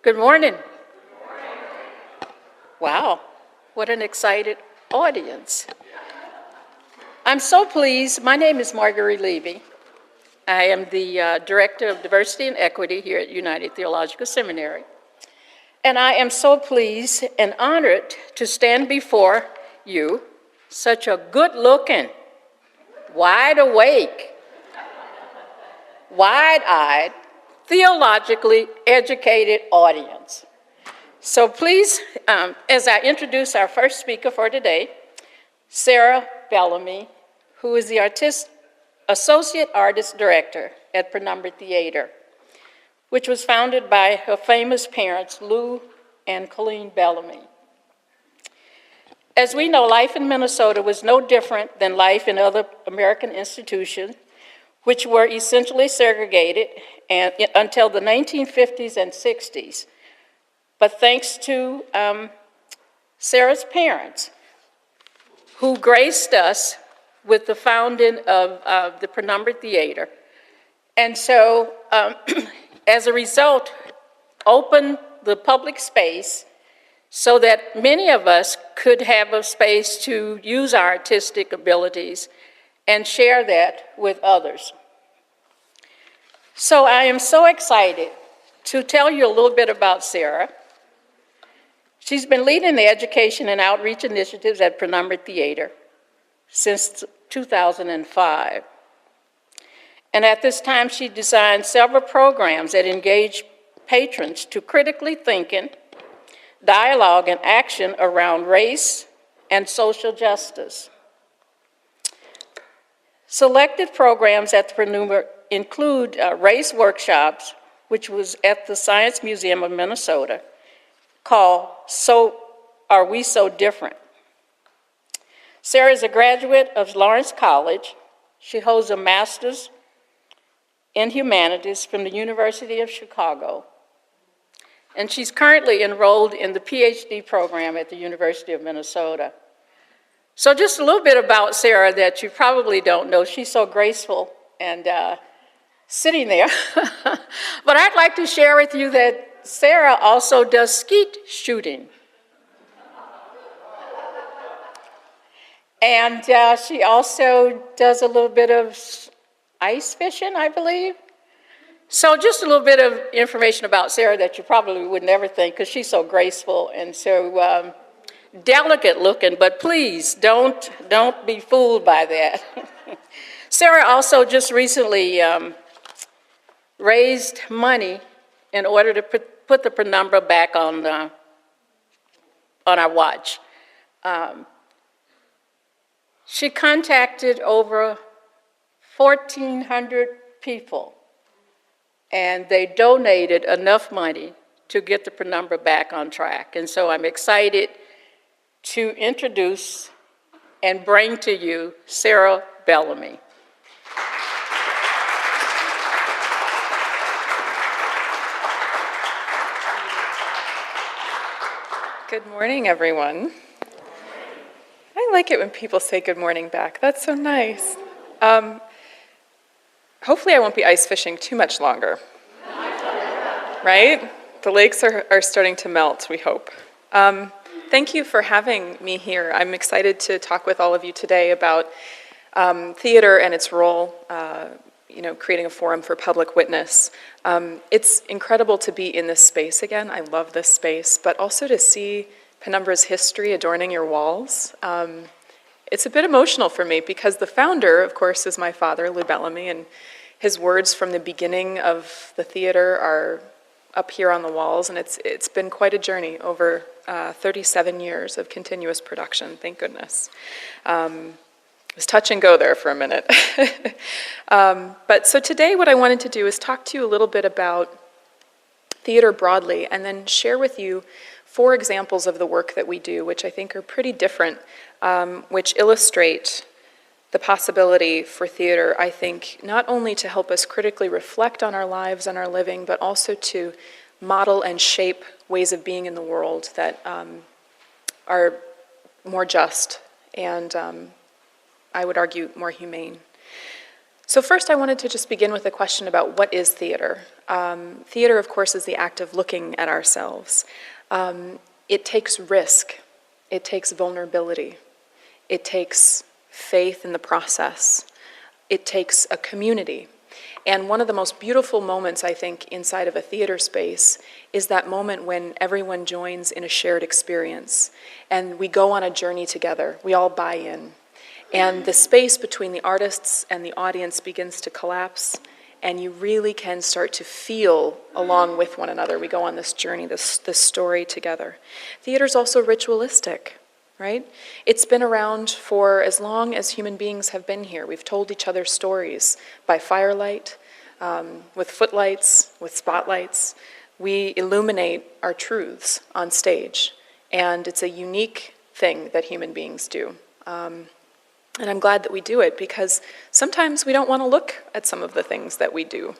Good morning. Wow, what an excited audience. I'm so pleased. My name is Marguerite Levy. I am the Director of Diversity and Equity here at United Theological Seminary. And I am so pleased and honored to stand before you, such a good-looking, wide-awake, wide-eyed, theologically educated audience. So please, as I introduce our first speaker for today, Sarah Bellamy, who is the Associate Artist Director at Penumbra Theatre, which was founded by her famous parents, Lou and Colleen Bellamy. As we know, life in Minnesota was no different than life in other American institutions, which were essentially segregated until the 1950s and 60s. But thanks to Sarah's parents, who graced us with the founding of the Penumbra Theatre, and so as a result, opened the public space so that many of us could have a space to use our artistic abilities and share that with others. So I am so excited to tell you a little bit about Sarah. She's been leading the education and outreach initiatives at Penumbra Theatre since 2005. And at this time, she designed several programs that engage patrons to critically thinking, dialogue, and action around race and social justice. Selected programs at the Penumbra include race workshops, which was at the Science Museum of Minnesota, called So Are We So Different? Sarah is a graduate of Lawrence College. She holds a master's in humanities from the University of Chicago. And she's currently enrolled in the PhD program at the University of Minnesota. So just a little bit about Sarah that you probably don't know. She's so graceful and sitting there. But I'd like to share with you that Sarah also does skeet shooting. And she also does a little bit of ice fishing, I believe. So just a little bit of information about Sarah that you probably would never think, because she's so graceful and so delicate looking, but please don't be fooled by that. Sarah also just recently raised money in order to put the Penumbra back on our watch. She contacted over 1,400 people, and they donated enough money to get the Penumbra back on track. And so I'm excited to introduce and bring to you Sarah Bellamy. Good morning, everyone. I like it when people say good morning back. That's so nice. Hopefully I won't be ice fishing too much longer. Right? The lakes are starting to melt, we hope. Thank you for having me here. I'm excited to talk with all of you today about theater and its role, creating a forum for public witness. It's incredible to be in this space again. I love this space, but also to see Penumbra's history adorning your walls. It's a bit emotional for me because the founder, of course, is my father, Lou Bellamy, and his words from the beginning of the theater are up here on the walls, and it's been quite a journey over 37 years of continuous production, thank goodness. It was touch and go there for a minute. But so today what I wanted to do is talk to you a little bit about theater broadly, and then share with you 4 examples of the work that we do, which I think are pretty different, which illustrate the possibility for theater, I think, not only to help us critically reflect on our lives and our living, but also to model and shape ways of being in the world that are more just and, I would argue, more humane. So first I wanted to just begin with a question about what is theater. Theater, of course, is the act of looking at ourselves. It takes risk. It takes vulnerability. It takes faith in the process. It takes a community. And one of the most beautiful moments, I think, inside of a theater space is that moment when everyone joins in a shared experience and we go on a journey together. We all buy in. And the space between the artists and the audience begins to collapse, and you really can start to feel along with one another. We go on this journey, this story together. Theater is also ritualistic, right? It's been around for as long as human beings have been here. We've told each other stories by firelight, with footlights, with spotlights. We illuminate our truths on stage, and it's a unique thing that human beings do. And I'm glad that we do it, because sometimes we don't want to look at some of the things that we do.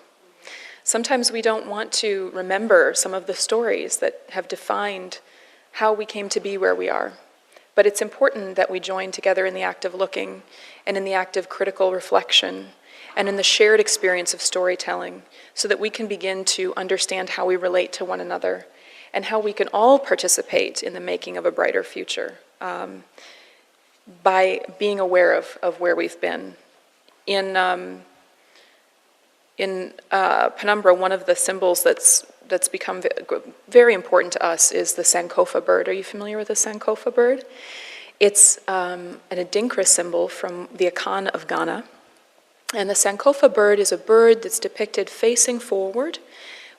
Sometimes we don't want to remember some of the stories that have defined how we came to be where we are. But it's important that we join together in the act of looking, and in the act of critical reflection, and in the shared experience of storytelling, so that we can begin to understand how we relate to one another, and how we can all participate in the making of a brighter future. By being aware of where we've been. In Penumbra, one of the symbols that's become very important to us is the Sankofa bird. Are you familiar with the Sankofa bird? It's an Adinkra symbol from the Akan of Ghana. And the Sankofa bird is a bird that's depicted facing forward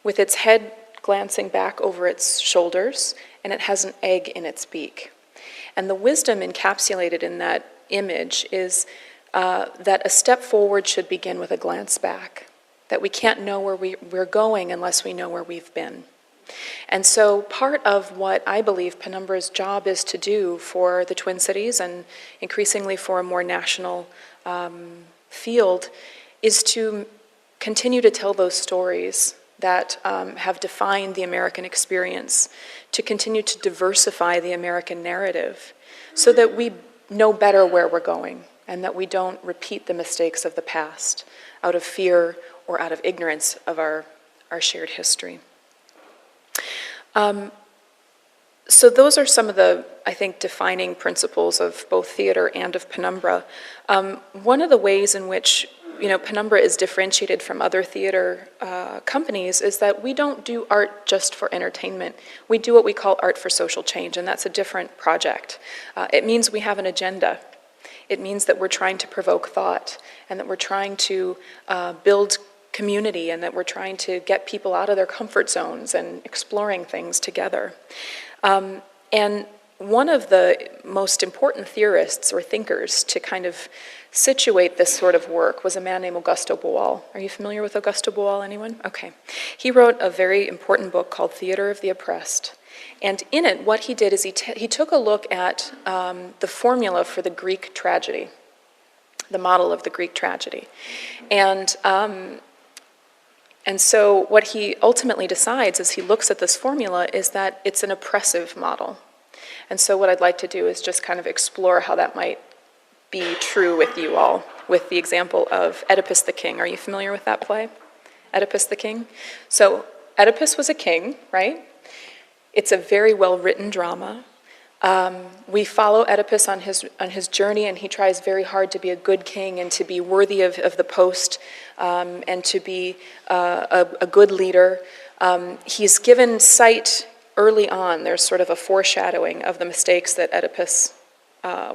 with its head glancing back over its shoulders, and it has an egg in its beak. And the wisdom encapsulated in that image is that a step forward should begin with a glance back, that we can't know where we're going unless we know where we've been. And so part of what I believe Penumbra's job is to do for the Twin Cities, and increasingly for a more national field, is to continue to tell those stories that have defined the American experience, to continue to diversify the American narrative so that we know better where we're going and that we don't repeat the mistakes of the past out of fear or out of ignorance of our shared history. So those are some of the, I think, defining principles of both theater and of Penumbra. One of the ways in which Penumbra is differentiated from other theater companies is that we don't do art just for entertainment. We do what we call art for social change, and that's a different project. It means we have an agenda. It means that we're trying to provoke thought, and that we're trying to build community, and that we're trying to get people out of their comfort zones and exploring things together. And one of the most important theorists or thinkers to kind of situate this sort of work was a man named Augusto Boal. Are you familiar with Augusto Boal, anyone? Okay. He wrote a very important book called Theater of the Oppressed. And in it, what he did is he took a look at the formula for the Greek tragedy, the model of the Greek tragedy. And so what he ultimately decides as he looks at this formula is that it's an oppressive model. And so what I'd like to do is just kind of explore how that might be true with you all, with the example of Oedipus the King. Are you familiar with that play? Oedipus the King? So Oedipus was a king, right? It's a very well-written drama. We follow Oedipus on his journey, and he tries very hard to be a good king and to be worthy of the post, and to be a good leader. He's given sight early on. There's sort of a foreshadowing of the mistakes that Oedipus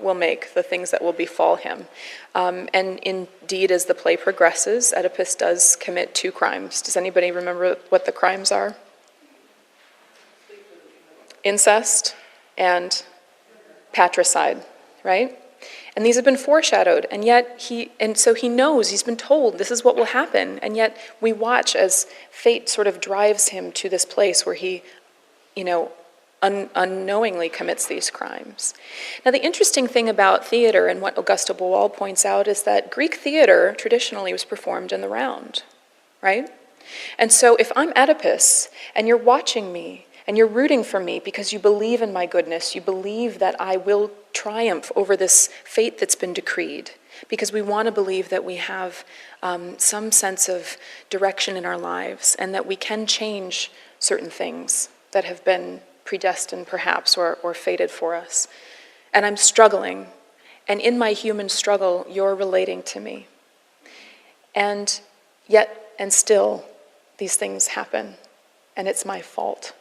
will make, the things that will befall him. And indeed, as the play progresses, Oedipus does commit 2 crimes. Does anybody remember what the crimes are? Incest and patricide, right? And these have been foreshadowed, and yet so he knows, he's been told this is what will happen, and yet we watch as fate sort of drives him to this place where he, unknowingly commits these crimes. Now, the interesting thing about theater, and what Augusto Boal points out, is that Greek theater traditionally was performed in the round, right? And so if I'm Oedipus, and you're watching me, and you're rooting for me because you believe in my goodness, you believe that I will triumph over this fate that's been decreed, because we want to believe that we have some sense of direction in our lives and that we can change certain things that have been predestined perhaps or fated for us. And I'm struggling, and in my human struggle, you're relating to me. And yet, and still, these things happen, and it's my fault.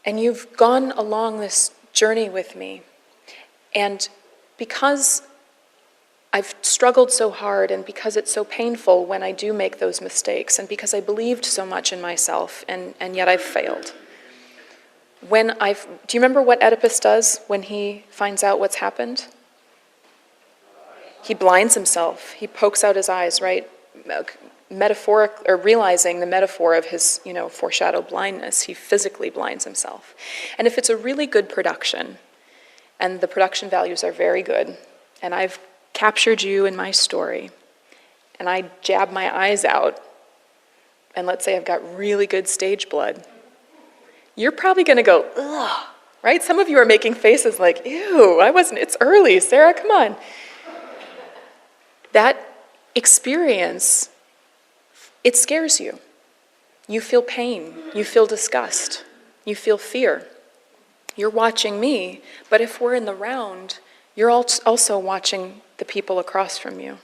And you've gone along this journey with me, and because I've struggled so hard, and because it's so painful when I do make those mistakes, and because I believed so much in myself, and yet I've failed. Do you remember what Oedipus does when he finds out what's happened? He blinds himself. He pokes out his eyes, right? Metaphoric, or realizing the metaphor of his, foreshadowed blindness. He physically blinds himself. And if it's a really good production, and the production values are very good, and I've captured you in my story, and I jab my eyes out, and let's say I've got really good stage blood, you're probably going to go, ugh, right? Some of you are making faces like, ew, it's early, Sarah, come on. That experience, it scares you. You feel pain, you feel disgust, you feel fear. You're watching me, but if we're in the round, you're also watching the people across from you.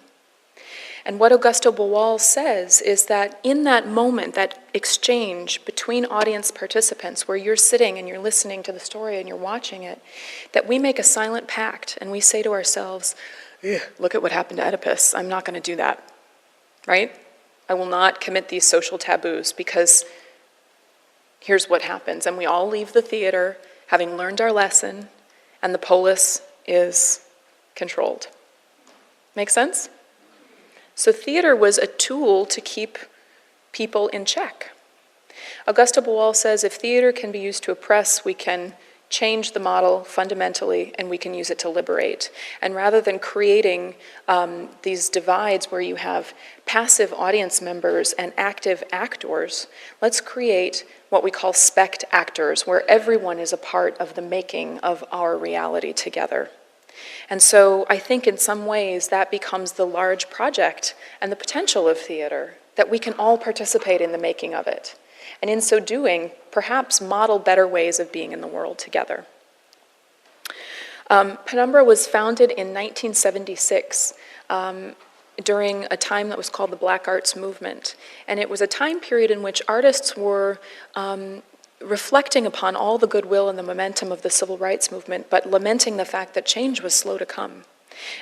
And what Augusto Boal says is that in that moment, that exchange between audience participants where you're sitting and you're listening to the story and you're watching it, that we make a silent pact and we say to ourselves, look at what happened to Oedipus. I'm not going to do that, right? I will not commit these social taboos because here's what happens. And we all leave the theater having learned our lesson, and the polis is controlled. Make sense? So theater was a tool to keep people in check. Augusto Boal says if theater can be used to oppress, we can change the model fundamentally, and we can use it to liberate. And rather than creating these divides where you have passive audience members and active actors, let's create what we call spect actors, where everyone is a part of the making of our reality together. And so I think in some ways that becomes the large project and the potential of theater, that we can all participate in the making of it. And in so doing, perhaps model better ways of being in the world together. Penumbra was founded in 1976 during a time that was called the Black Arts Movement. And it was a time period in which artists were reflecting upon all the goodwill and the momentum of the civil rights movement, but lamenting the fact that change was slow to come.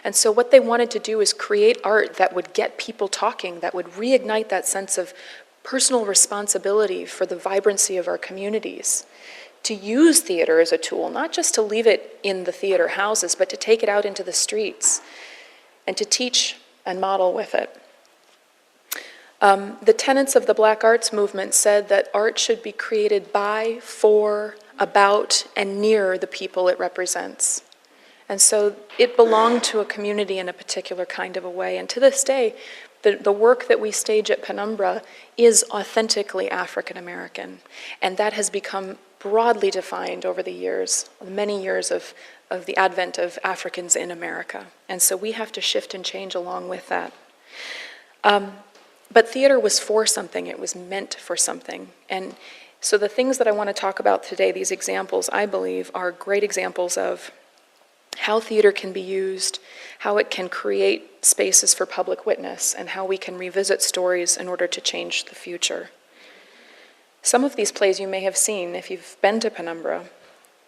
And so what they wanted to do is create art that would get people talking, that would reignite that sense of personal responsibility for the vibrancy of our communities, to use theater as a tool, not just to leave it in the theater houses, but to take it out into the streets and to teach and model with it. The tenets of the Black Arts Movement said that art should be created by, for, about, and near the people it represents. And so it belonged to a community in a particular kind of a way. And to this day, the work that we stage at Penumbra is authentically African American. And that has become broadly defined over the years, many years of the advent of Africans in America. And so we have to shift and change along with that. But theater was for something, it was meant for something. And so the things that I want to talk about today, these examples, I believe, are great examples of how theater can be used, how it can create spaces for public witness, and how we can revisit stories in order to change the future. Some of these plays you may have seen if you've been to Penumbra.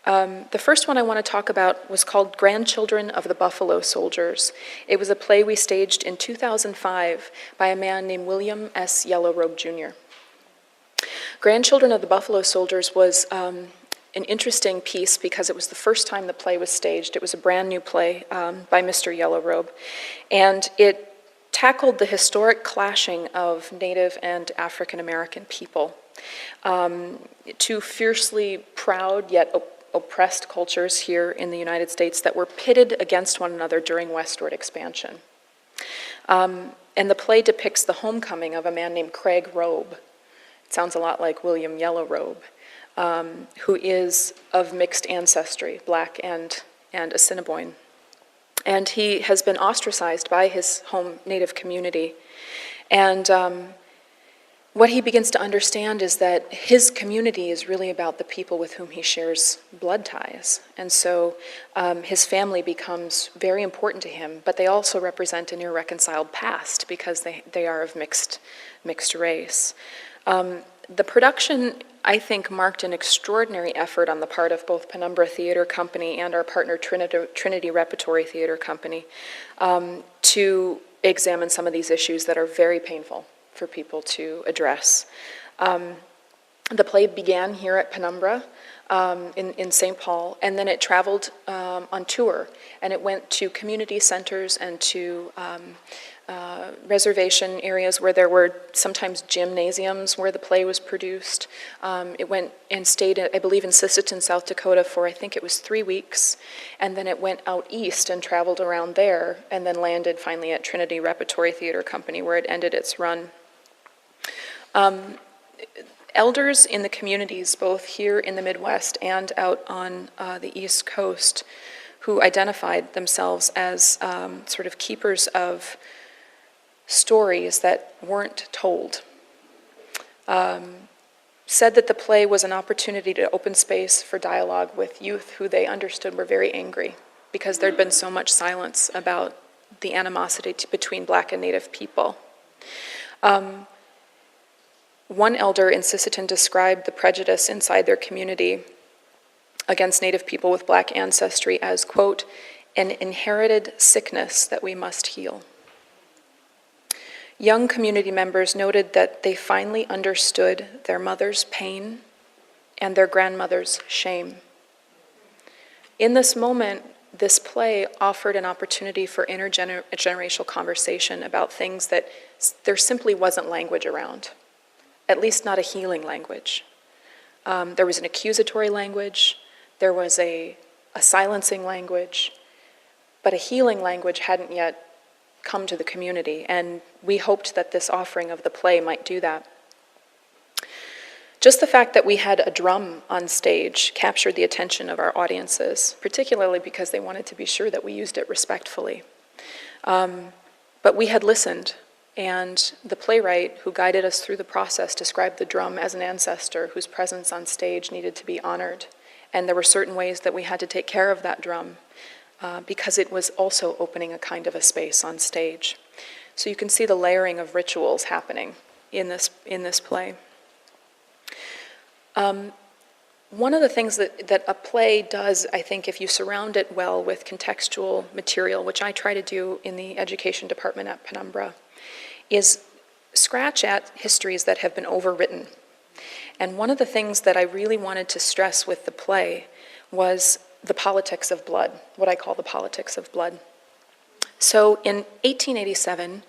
The first one I want to talk about was called Grandchildren of the Buffalo Soldiers. It was a play we staged in 2005 by a man named William S. Yellow Robe, Jr. Grandchildren of the Buffalo Soldiers was an interesting piece because it was the first time the play was staged. It was a brand new play by Mr. Yellow Robe, and it tackled the historic clashing of Native and African American people. Two fiercely proud yet oppressed cultures here in the United States that were pitted against one another during westward expansion. And the play depicts the homecoming of a man named Craig Robe. It sounds a lot like William Yellow Robe, who is of mixed ancestry, black and Assiniboine. And he has been ostracized by his home Native community. And what he begins to understand is that his community is really about the people with whom he shares blood ties. And so his family becomes very important to him, but they also represent an irreconciled past because they are of mixed race. The production, I think, marked an extraordinary effort on the part of both Penumbra Theatre Company and our partner Trinity Repertory Theatre Company to examine some of these issues that are very painful for people to address. The play began here at Penumbra in St. Paul, and then it traveled on tour, and it went to community centers and to reservation areas where there were sometimes gymnasiums where the play was produced. It went and stayed, I believe, in Sisseton, South Dakota for, I think it was 3 weeks, and then it went out east and traveled around there, and then landed finally at Trinity Repertory Theatre Company, where it ended its run. Elders in the communities, both here in the Midwest and out on the East Coast, who identified themselves as sort of keepers of stories that weren't told, said that the play was an opportunity to open space for dialogue with youth who they understood were very angry because there'd been so much silence about the animosity between Black and Native people. One elder in Sisseton described the prejudice inside their community against Native people with Black ancestry as, quote, an inherited sickness that we must heal. Young community members noted that they finally understood their mother's pain and their grandmother's shame. In this moment, this play offered an opportunity for intergenerational conversation about things that there simply wasn't language around, at least not a healing language. There was an accusatory language, there was a silencing language, but a healing language hadn't yet come to the community, and we hoped that this offering of the play might do that. Just the fact that we had a drum on stage captured the attention of our audiences, particularly because they wanted to be sure that we used it respectfully. But we had listened, and the playwright who guided us through the process described the drum as an ancestor whose presence on stage needed to be honored, and there were certain ways that we had to take care of that drum because it was also opening a kind of a space on stage. So you can see the layering of rituals happening in this play. One of the things that a play does, I think, if you surround it well with contextual material, which I try to do in the education department at Penumbra, is scratch at histories that have been overwritten. And one of the things that I really wanted to stress with the play was the politics of blood, what I call the politics of blood. So in 1887,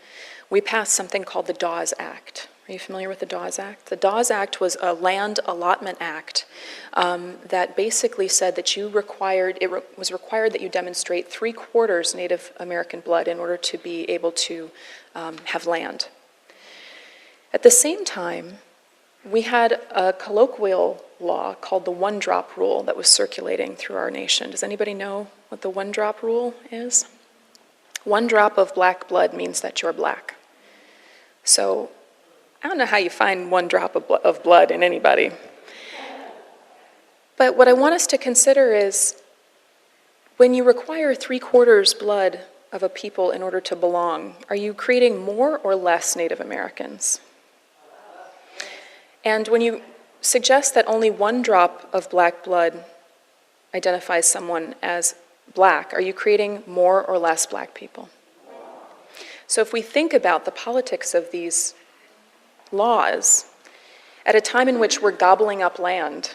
we passed something called the Dawes Act. Are you familiar with the Dawes Act? The Dawes Act was a land allotment act that basically said that it was required that you demonstrate 3/4 Native American blood in order to be able to have land. At the same time, we had a colloquial law called the one-drop rule that was circulating through our nation. Does anybody know what the one-drop rule is? 1 drop of Black blood means that you're Black. So I don't know how you find 1 drop of blood in anybody. But what I want us to consider is when you require 3/4 blood of a people in order to belong, are you creating more or less Native Americans? And when you suggest that only 1 drop of Black blood identifies someone as Black, are you creating more or less Black people? So if we think about the politics of these laws, at a time in which we're gobbling up land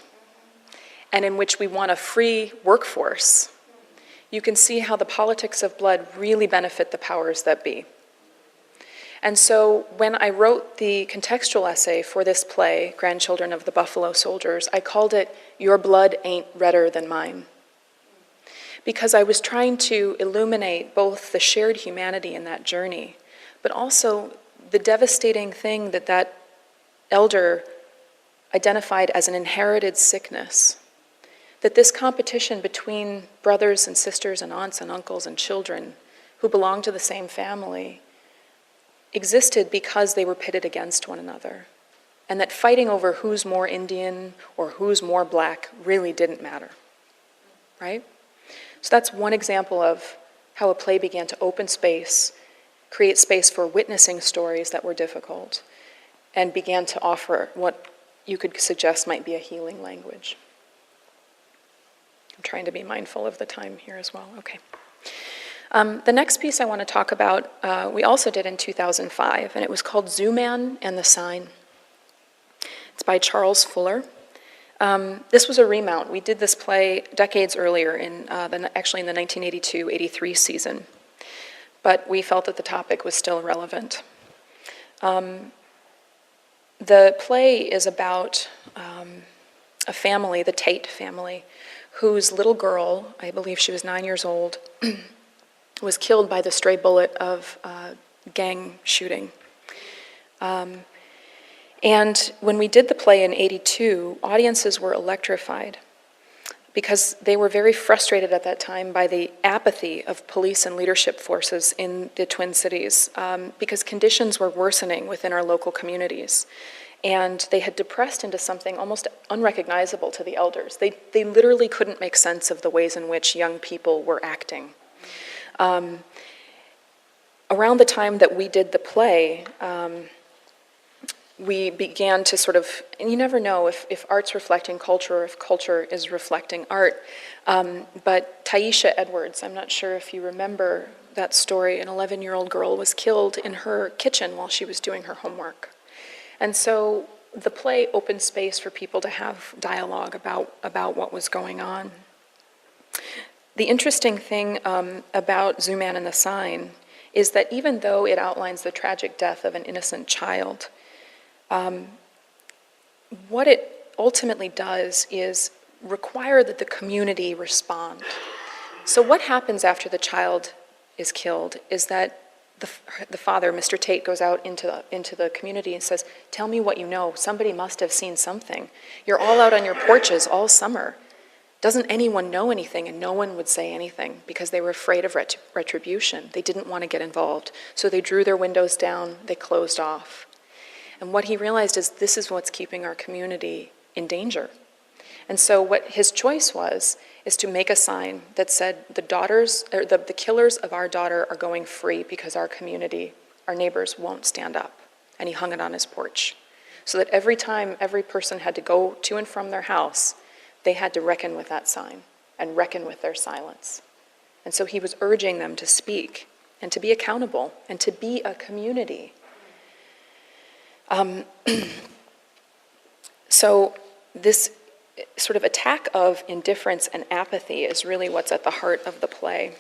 and in which we want a free workforce, you can see how the politics of blood really benefit the powers that be. And so when I wrote the contextual essay for this play, Grandchildren of the Buffalo Soldiers, I called it Your Blood Ain't Redder Than Mine. Because I was trying to illuminate both the shared humanity in that journey, but also the devastating thing that elder identified as an inherited sickness that this competition between brothers and sisters and aunts and uncles and children who belonged to the same family existed because they were pitted against one another, and that fighting over who's more Indian or who's more black really didn't matter, right? So that's one example of how a play began to open space, create space for witnessing stories that were difficult, and began to offer what you could suggest might be a healing language. I'm trying to be mindful of the time here as well. Okay. The next piece I want to talk about, we also did in 2005, and it was called Zooman and the Sign. It's by Charles Fuller. This was a remount. We did this play decades earlier, actually in the 1982-83 season, but we felt that the topic was still relevant. The play is about a family, the Tate family, whose little girl, I believe she was 9 years old, was killed by the stray bullet of gang shooting. And when we did the play in '82, audiences were electrified because they were very frustrated at that time by the apathy of police and leadership forces in the Twin Cities, because conditions were worsening within our local communities. And they had depressed into something almost unrecognizable to the elders. They literally couldn't make sense of the ways in which young people were acting. Around the time that we did the play, we began to sort of, and you never know if art's reflecting culture or if culture is reflecting art, but Taisha Edwards, I'm not sure if you remember that story, an 11-year-old girl was killed in her kitchen while she was doing her homework. And so the play opened space for people to have dialogue about what was going on. The interesting thing about Zooman and the Sign is that even though it outlines the tragic death of an innocent child, what it ultimately does is require that the community respond. So what happens after the child is killed is that the father, Mr. Tate, goes out into the community and says, "Tell me what you know. Somebody must have seen something. You're all out on your porches all summer. Doesn't anyone know anything?" And no one would say anything because they were afraid of retribution. They didn't want to get involved. So they drew their windows down, they closed off. And what he realized is this is what's keeping our community in danger. And so what his choice was is to make a sign that said the killers of our daughter are going free because our community, our neighbors won't stand up. And he hung it on his porch. So that every time every person had to go to and from their house, they had to reckon with that sign and reckon with their silence. And so he was urging them to speak and to be accountable and to be a community. So this sort of attack of indifference and apathy is really what's at the heart of the play.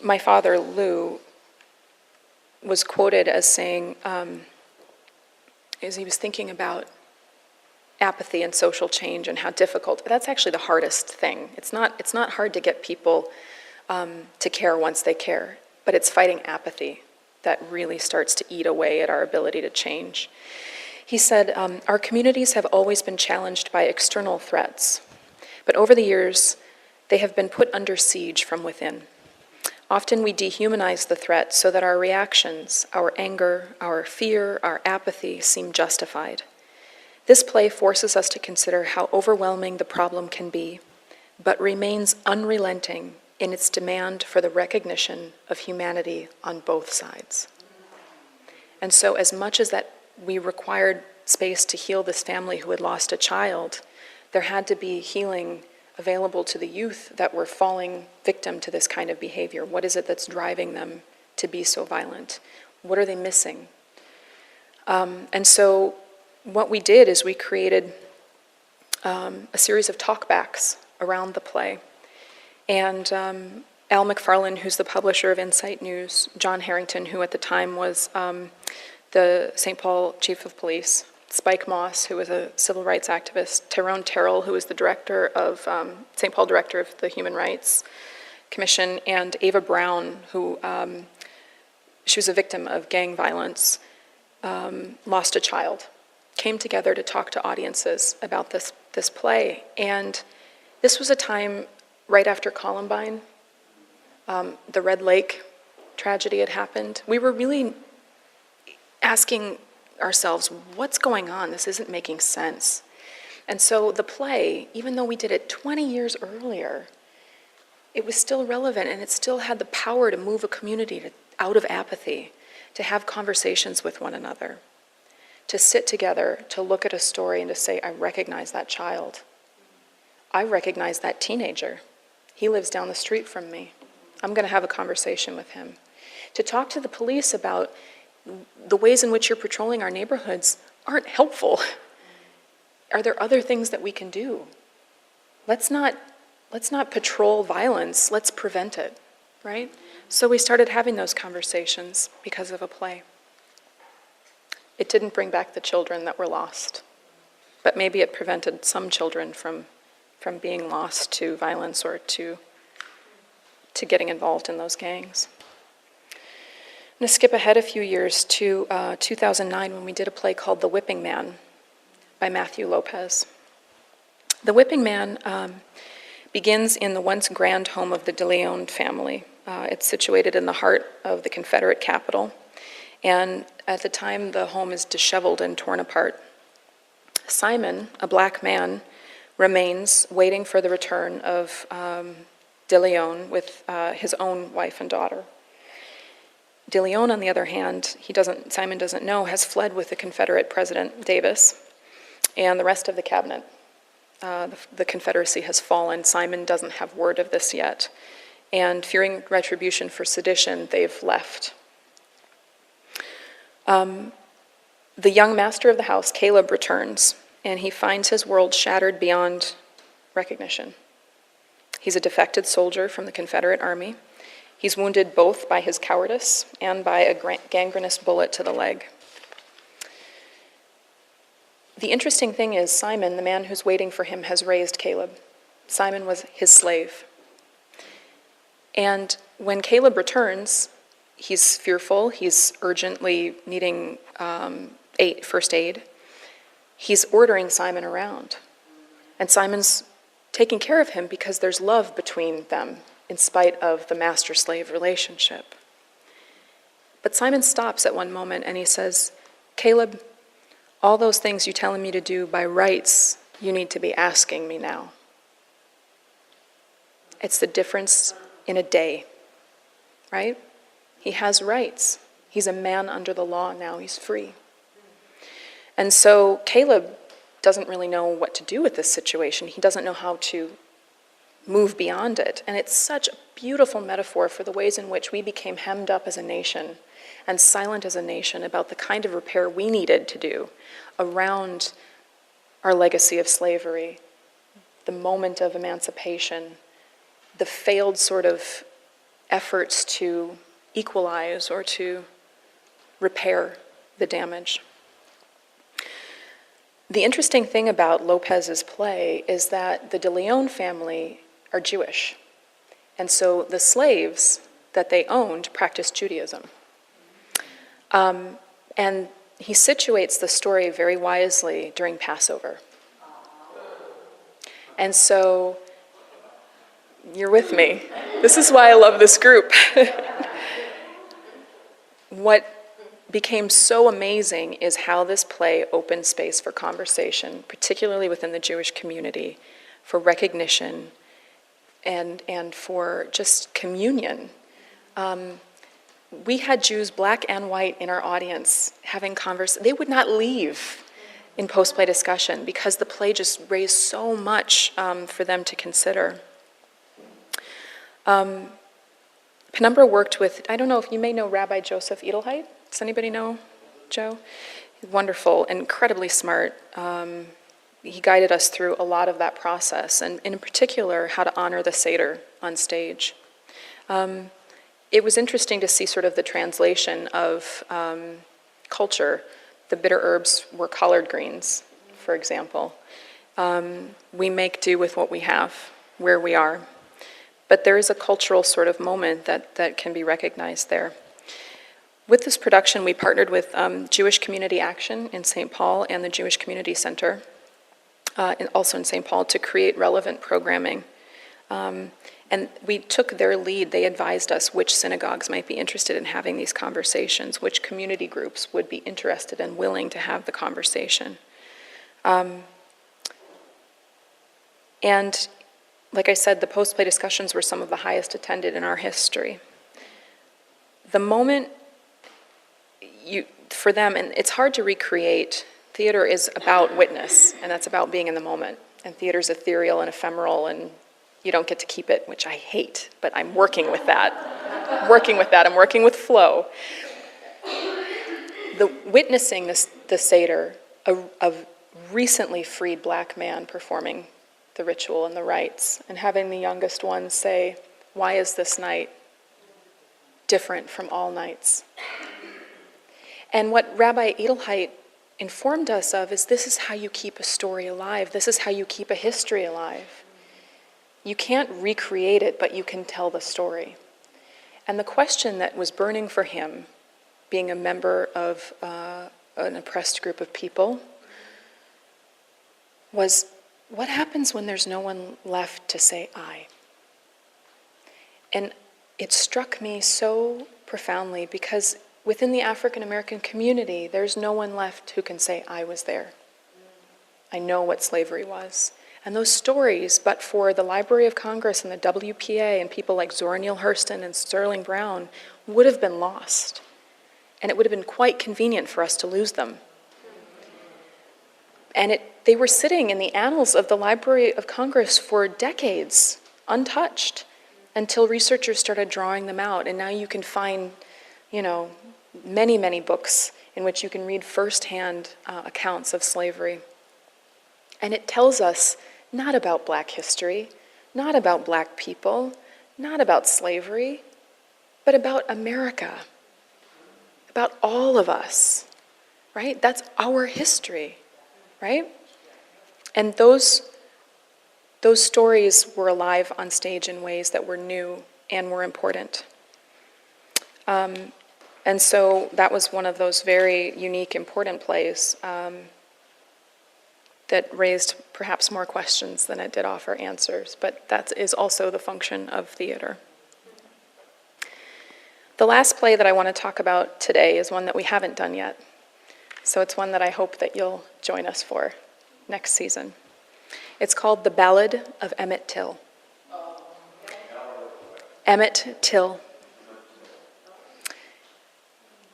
My father, Lou, was quoted as saying, as he was thinking about apathy and social change and how difficult, that's actually the hardest thing. It's not hard to get people to care once they care, but it's fighting apathy that really starts to eat away at our ability to change. He said, our communities have always been challenged by external threats, but over the years, they have been put under siege from within. Often we dehumanize the threat so that our reactions, our anger, our fear, our apathy seem justified. This play forces us to consider how overwhelming the problem can be, but remains unrelenting in its demand for the recognition of humanity on both sides. And so as much as that we required space to heal this family who had lost a child, there had to be healing available to the youth that were falling victim to this kind of behavior. What is it that's driving them to be so violent? What are they missing? And so what we did is we created a series of talkbacks around the play. And Al McFarlane, who's the publisher of Insight News, John Harrington, who at the time was the St. Paul Chief of Police, Spike Moss, who was a civil rights activist, Tyrone Terrell, who was the director of, St. Paul director of the Human Rights Commission, and Ava Brown, who, she was a victim of gang violence, lost a child, came together to talk to audiences about this this play. And this was a time right after Columbine. The Red Lake tragedy had happened. We were really asking ourselves, what's going on? This isn't making sense. And so the play, even though we did it 20 years earlier, it was still relevant, and it still had the power to move a community out of apathy, to have conversations with one another, to sit together, to look at a story and to say, I recognize that child. I recognize that teenager. He lives down the street from me. I'm going to have a conversation with him. To talk to the police about the ways in which you're patrolling our neighborhoods aren't helpful. Are there other things that we can do? Let's not patrol violence, let's prevent it, right? So we started having those conversations because of a play. It didn't bring back the children that were lost, but maybe it prevented some children from being lost to violence or to getting involved in those gangs. I'm going to skip ahead a few years to 2009 when we did a play called The Whipping Man by Matthew Lopez. The Whipping Man begins in the once grand home of the De Leon family. It's situated in the heart of the Confederate capital, and at the time the home is disheveled and torn apart. Simon, a black man, remains waiting for the return of De Leon with his own wife and daughter. De Leon, on the other hand, Simon doesn't know, has fled with the Confederate President Davis and the rest of the cabinet. The Confederacy has fallen. Simon doesn't have word of this yet. And fearing retribution for sedition, they've left. The young master of the house, Caleb, returns, and he finds his world shattered beyond recognition. He's a defected soldier from the Confederate Army. He's wounded both by his cowardice and by a gangrenous bullet to the leg. The interesting thing is Simon, the man who's waiting for him, has raised Caleb. Simon was his slave. And when Caleb returns, he's fearful, he's urgently needing first aid. He's ordering Simon around. And Simon's taking care of him because there's love between them in spite of the master-slave relationship. But Simon stops at one moment and he says, Caleb, all those things you're telling me to do by rights, you need to be asking me now. It's the difference in a day, right? He has rights. He's a man under the law now. He's free. And so Caleb doesn't really know what to do with this situation. He doesn't know how to move beyond it. And it's such a beautiful metaphor for the ways in which we became hemmed up as a nation and silent as a nation about the kind of repair we needed to do around our legacy of slavery, the moment of emancipation, the failed sort of efforts to equalize or to repair the damage. The interesting thing about Lopez's play is that the De Leon family are Jewish. And so the slaves that they owned practiced Judaism. And he situates the story very wisely during Passover. And so, you're with me. This is why I love this group. What became so amazing is how this play opened space for conversation, particularly within the Jewish community, for recognition and for just communion. We had Jews, black and white, in our audience having conversations. They would not leave in post-play discussion because the play just raised so much for them to consider. Penumbra worked with, I don't know if you may know Rabbi Joseph Edelheit. Does anybody know Joe? He's wonderful, incredibly smart. He guided us through a lot of that process, and in particular, how to honor the Seder on stage. It was interesting to see sort of the translation of culture. The bitter herbs were collard greens, for example. We make do with what we have, where we are. But there is a cultural sort of moment that can be recognized there. With this production, we partnered with Jewish Community Action in St. Paul and the Jewish Community Center. and also in St. Paul, to create relevant programming. And we took their lead. They advised us which synagogues might be interested in having these conversations, which community groups would be interested and willing to have the conversation. And like I said, the post-play discussions were some of the highest attended in our history. The moment for them, and it's hard to recreate, theater is about witness, and that's about being in the moment. And theater's ethereal and ephemeral, and you don't get to keep it, which I hate, but I'm working with that. I'm working with flow. The witnessing the Seder, a recently freed black man performing the ritual and the rites, and having the youngest ones say, "Why is this night different from all nights?" And what Rabbi Edelheit informed us of is this is how you keep a story alive. This is how you keep a history alive. You can't recreate it, but you can tell the story. And the question that was burning for him, being a member of an oppressed group of people, was, what happens when there's no one left to say I? And it struck me so profoundly because within the African American community, there's no one left who can say I was there. I know what slavery was. And those stories, but for the Library of Congress and the WPA and people like Zora Neale Hurston and Sterling Brown, would have been lost. And it would have been quite convenient for us to lose them. And they were sitting in the annals of the Library of Congress for decades, untouched, until researchers started drawing them out. And now you can find, many, many books in which you can read firsthand accounts of slavery. And it tells us not about black history, not about black people, not about slavery, but about America, about all of us, right? That's our history, right? And those stories were alive on stage in ways that were new and were important. And so that was one of those very unique, important plays that raised perhaps more questions than it did offer answers, but that is also the function of theater. The last play that I want to talk about today is one that we haven't done yet. So it's one that I hope that you'll join us for next season. It's called The Ballad of Emmett Till. Emmett Till.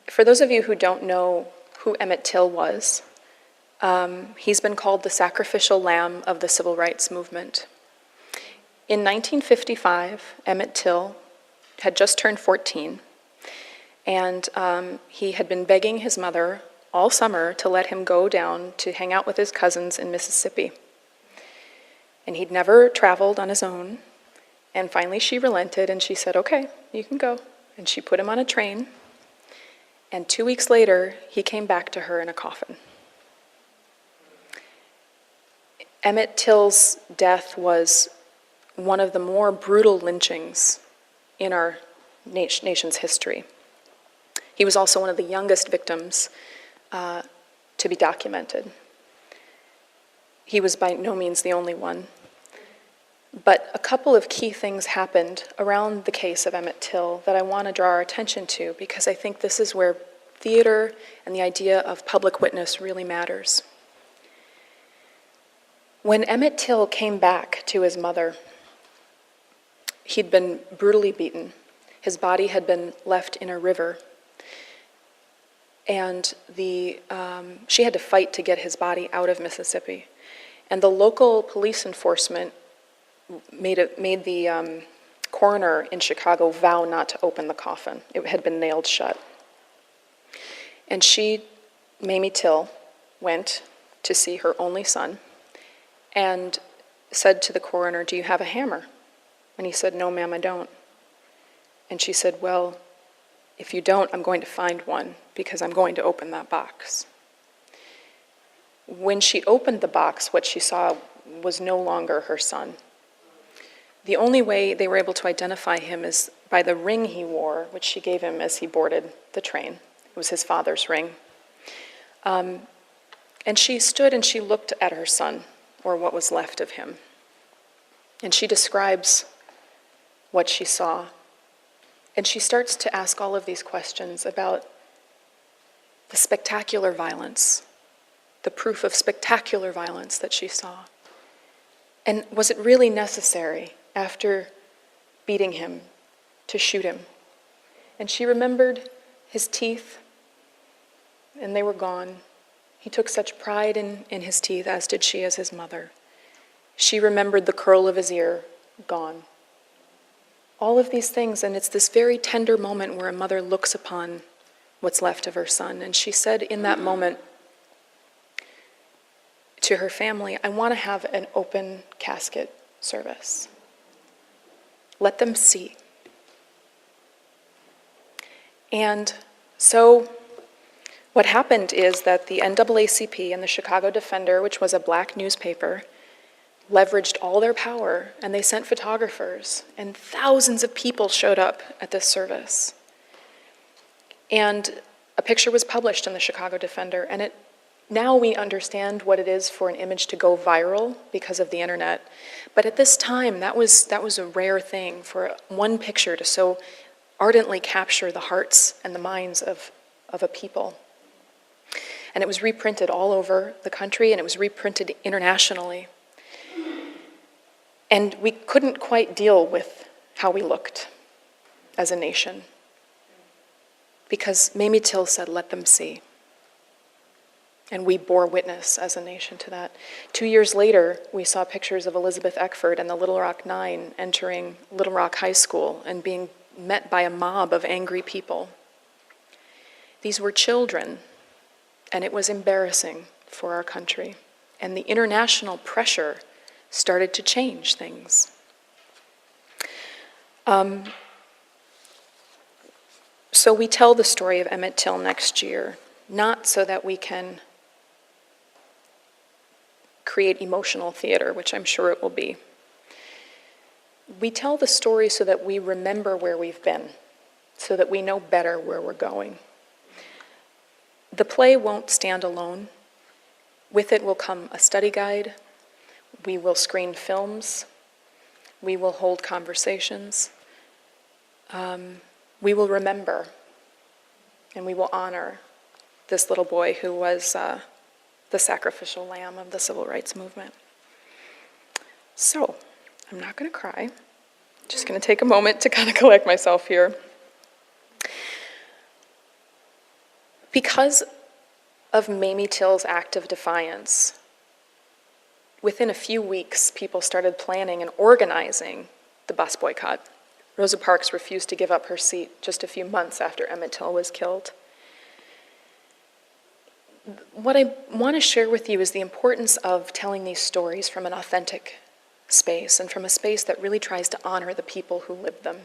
For those of you who don't know who Emmett Till was, he's been called the sacrificial lamb of the civil rights movement. In 1955, Emmett Till had just turned 14, and he had been begging his mother all summer to let him go down to hang out with his cousins in Mississippi. And he'd never traveled on his own, and finally she relented and she said, "Okay, you can go." And she put him on a train, and 2 weeks later, he came back to her in a coffin. Emmett Till's death was one of the more brutal lynchings in our nation's history. He was also one of the youngest victims to be documented. He was by no means the only one. But a couple of key things happened around the case of Emmett Till that I want to draw our attention to, because I think this is where theater and the idea of public witness really matters. When Emmett Till came back to his mother, he'd been brutally beaten. His body had been left in a river, and she had to fight to get his body out of Mississippi. And the local police enforcement made the coroner in Chicago vow not to open the coffin. It had been nailed shut. And she, Mamie Till, went to see her only son and said to the coroner, "Do you have a hammer?" And he said, "No, ma'am, I don't." And she said, "Well, if you don't, I'm going to find one because I'm going to open that box." When she opened the box, what she saw was no longer her son. The only way they were able to identify him is by the ring he wore, which she gave him as he boarded the train. It was his father's ring. And she stood and she looked at her son or what was left of him. And she describes what she saw. And she starts to ask all of these questions about the spectacular violence, the proof of spectacular violence that she saw. And was it really necessary, after beating him, to shoot him? And she remembered his teeth, and they were gone. He took such pride in his teeth, as did she as his mother. She remembered the curl of his ear, gone. All of these things, and it's this very tender moment where a mother looks upon what's left of her son. And she said in that moment to her family, I want to have an open casket service. Let them see. And so what happened is that the NAACP and the Chicago Defender, which was a black newspaper, leveraged all their power, and they sent photographers, and thousands of people showed up at this service. And a picture was published in the Chicago Defender, and now we understand what it is for an image to go viral because of the internet. But at this time, that was a rare thing, for one picture to so ardently capture the hearts and the minds of a people. And it was reprinted all over the country, and it was reprinted internationally. And we couldn't quite deal with how we looked as a nation, because Mamie Till said, let them see. And we bore witness as a nation to that. 2 years later, we saw pictures of Elizabeth Eckford and the Little Rock Nine entering Little Rock High School and being met by a mob of angry people. These were children, and it was embarrassing for our country. And the international pressure started to change things. So we tell the story of Emmett Till next year, not so that we can create emotional theater, which I'm sure it will be. We tell the story so that we remember where we've been, so that we know better where we're going. The play won't stand alone. With it will come a study guide. We will screen films. We will hold conversations. We will remember, and we will honor this little boy who was the sacrificial lamb of the civil rights movement. So, I'm not going to cry. I'm just going to take a moment to kind of collect myself here. Because of Mamie Till's act of defiance, within a few weeks, people started planning and organizing the bus boycott. Rosa Parks refused to give up her seat just a few months after Emmett Till was killed. What I want to share with you is the importance of telling these stories from an authentic space, and from a space that really tries to honor the people who lived them,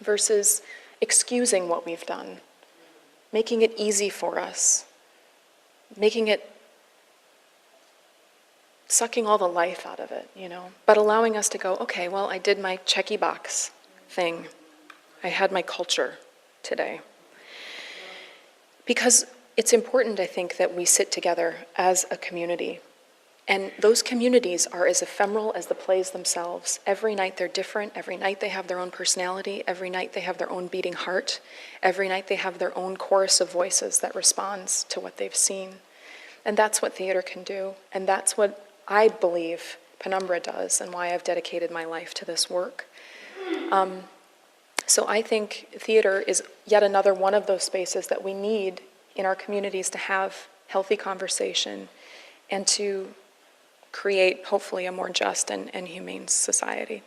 versus excusing what we've done, making it easy for us, sucking all the life out of it, but allowing us to go, okay, well, I did my checky box thing. I had my culture today. Because it's important, I think, that we sit together as a community. And those communities are as ephemeral as the plays themselves. Every night they're different. Every night they have their own personality. Every night they have their own beating heart. Every night they have their own chorus of voices that responds to what they've seen. And that's what theater can do. And that's what I believe Penumbra does, and why I've dedicated my life to this work. So I think theater is yet another one of those spaces that we need in our communities to have healthy conversation and to create, hopefully, a more just and humane society.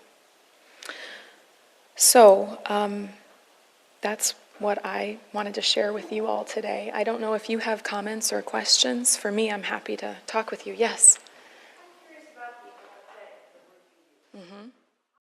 So that's what I wanted to share with you all today. I don't know if you have comments or questions. For me, I'm happy to talk with you. Yes?